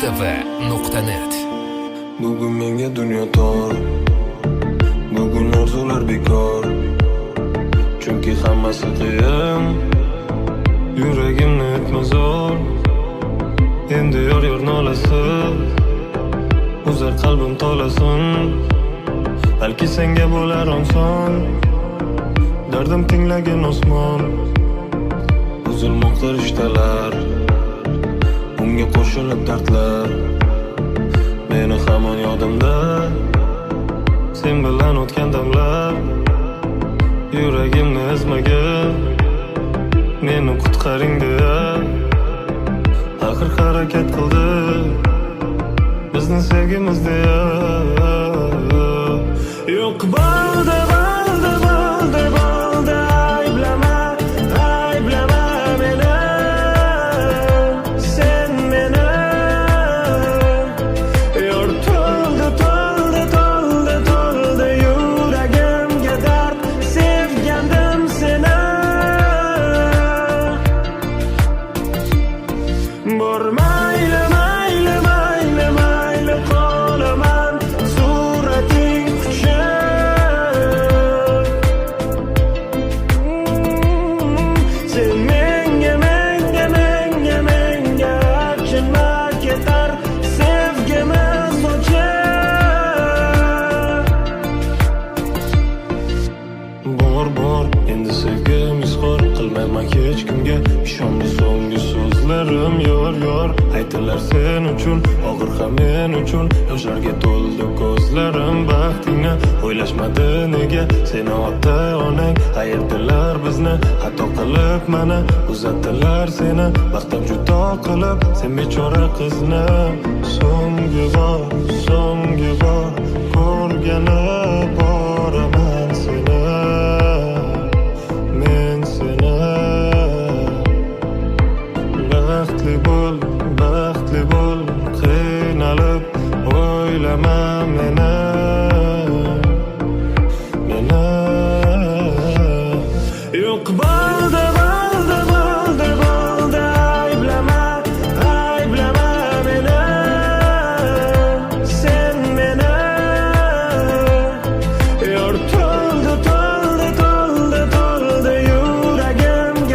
rtv.net. Bugun menga dunyo tor, bugun orzular bekor. Chunki hammasi qiyin, yuragimni etma zo'r. Endi yor nolasi, uzar qalbim tolasin. Balki senga bo'lar oson, dardim tinglagan osmon. Uzilmoqda rishtalar, unga qo'shilib dardlar. Meni hamon yodimda, sen bilan o'tgan damlar. Yuragimni ezmagin, meni qutqaring deya axir harakat qildi bizni sevgimiz deya. Yo'q bo'ldi, bo'ldi, bo'ldi, bo'ldi. Ayblama meni, sen meni. Yor to'ldi, to'ldi, to'ldi, to'ldi yuragimga dard. Sevgandim seni. Bor mayli, mayli, mayli, mayli qolaman surating quchib. Sen menga achinma ketar sevgimiz o'chib. Bor, endi sevgim izhor qilmayman hech kimga. Ishonma so'nggi so'zlarim yor aytilar sen uchun, og'ir ham men uchun. Yoshlarga to'ldi ko'zlarim baxtingni o'ylashmadi nega. Seni ota onang ayirdilar bizni, xato qilib mana uzatdilar seni. Vaqtim judo qilib sen bechora qizni. So'nggi bor ko'rgani bor.